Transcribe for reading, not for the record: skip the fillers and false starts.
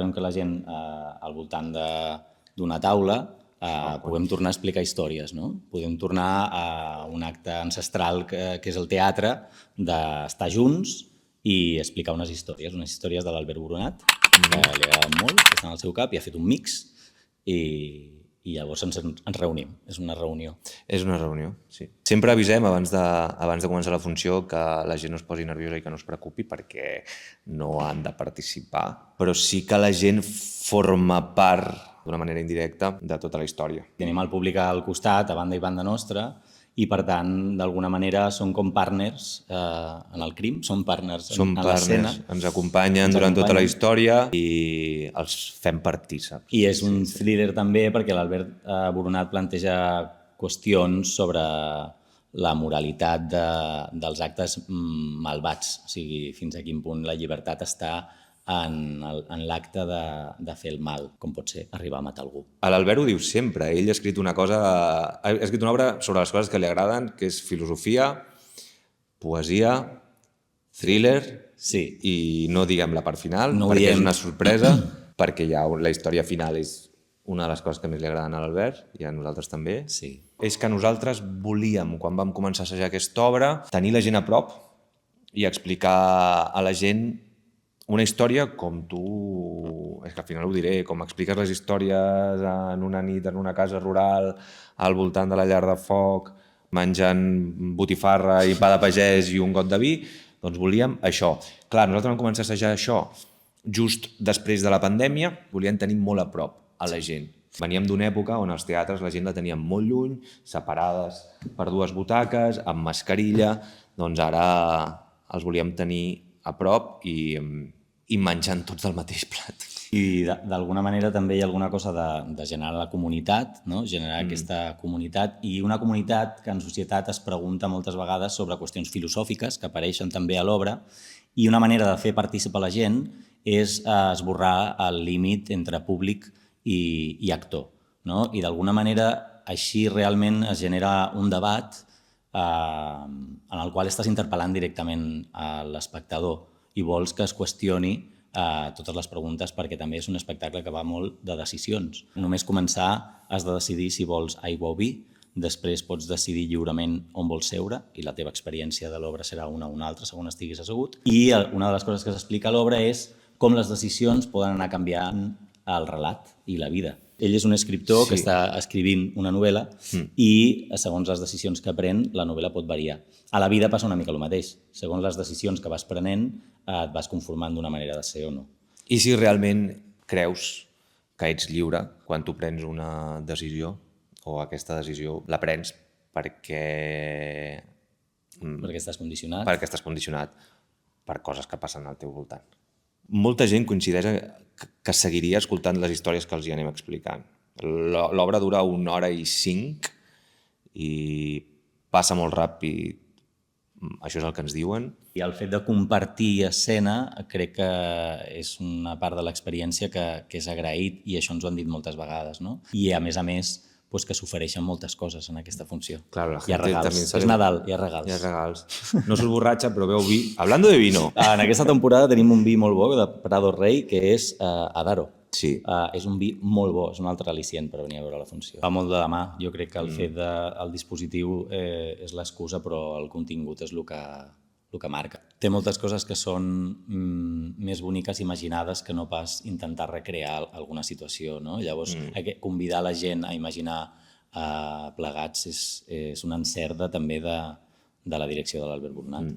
volem que la gent al voltant d'una taula puguem tornar a explicar històries, no? Podem tornar a un acte ancestral que és el teatre, d'estar junts i explicar unes històries de l'Albert Boronat, que li agraden molt, que estan al seu cap, i ha fet un mix i llavors ens reunim. És una reunió. És una reunió, sí. Sempre avisem abans de començar la funció que la gent no es posi nerviosa i que no es preocupi perquè no han de participar, però sí que la gent forma part d'una manera indirecta de tota la història. Tenim el públic al costat, a banda i banda nostra, i per tant, d'alguna manera, són com partners en el crim, són partners en l'escena. Ens acompanyen durant tota la història i els fem partícips. I és un thriller també perquè l'Albert Boronat planteja qüestions sobre la moralitat dels actes malvats, o sigui, fins a quin punt la llibertat està en l'acte de fer el mal, com pot ser arribar a matar algú. L'Albert ho diu sempre, ell ha escrit una obra sobre les coses que li agraden, que és filosofia, poesia, thriller, i no diguem la part final, perquè és una sorpresa, perquè la història final és una de les coses que més li agraden a l'Albert, i a nosaltres també. És que nosaltres volíem, quan vam començar a assajar aquesta obra, tenir la gent a prop i explicar a la gent una història com tu, és que al final ho diré, com expliques les històries en una nit en una casa rural, al voltant de la llar de foc, menjant botifarra i pa de pagès i un got de vi, doncs volíem això. Clar, nosaltres vam començar a assajar això just després de la pandèmia, volíem tenir molt a prop a la gent. Veníem d'una època on els teatres la gent la teníem molt lluny, separades per dues butaques, amb mascarilla, doncs ara els volíem tenir a prop i menjant tots del mateix plat. I d'alguna manera també hi ha alguna cosa de generar la comunitat, no? Generar aquesta comunitat, i una comunitat que en societat es pregunta moltes vegades sobre qüestions filosòfiques que apareixen també a l'obra, i una manera de fer participar la gent és esborrar el límit entre públic i actor, no? I d'alguna manera així realment es genera un debat en el qual estàs interpel·lant directament a l'espectador i vols que es qüestioni totes les preguntes, perquè també és un espectacle que va molt de decisions. Només començar has de decidir si vols aigua o vi, després pots decidir lliurement on vols seure i la teva experiència de l'obra serà una o una altra segons estiguis assegut. I una de les coses que s'explica a l'obra és com les decisions poden anar canviant el relat i la vida. Ell és un escriptor que està escrivint una novel·la i segons les decisions que pren la novel·la pot variar. A la vida passa una mica el mateix. Segons les decisions que vas prenent et vas conformant d'una manera de ser o no. I si realment creus que ets lliure quan tu prens una decisió o aquesta decisió la prens perquè estàs condicionat? Perquè estàs condicionat per coses que passen al teu voltant. Molta gent coincideix que seguiria escoltant les històries que els hi anem explicant. L'obra dura 1 hora i 5 i passa molt ràpid. Això és el que ens diuen. I el fet de compartir escena crec que és una part de l'experiència que és agraït, i això ens ho han dit moltes vegades, no? I a més, que s'ofereixen moltes coses en aquesta funció. Claro, hi ha regals. És Nadal, hi ha regals. Hi ha regals. No surt borratxa, però beu vi. Hablando de vino. En aquesta temporada tenim un vi molt bo de Prado Rey, que és Adaro. Sí. És un vi molt bo, és un altre al·licient per venir a veure la funció. Va molt de la mà. Jo crec que el fet del dispositiu és l'excusa, però el contingut és el que marca. Té moltes coses que són més boniques imaginades que no pas intentar recrear alguna situació, no? Llavors, convidar la gent a imaginar plegats és un encert també de la direcció de l'Albert Boronat.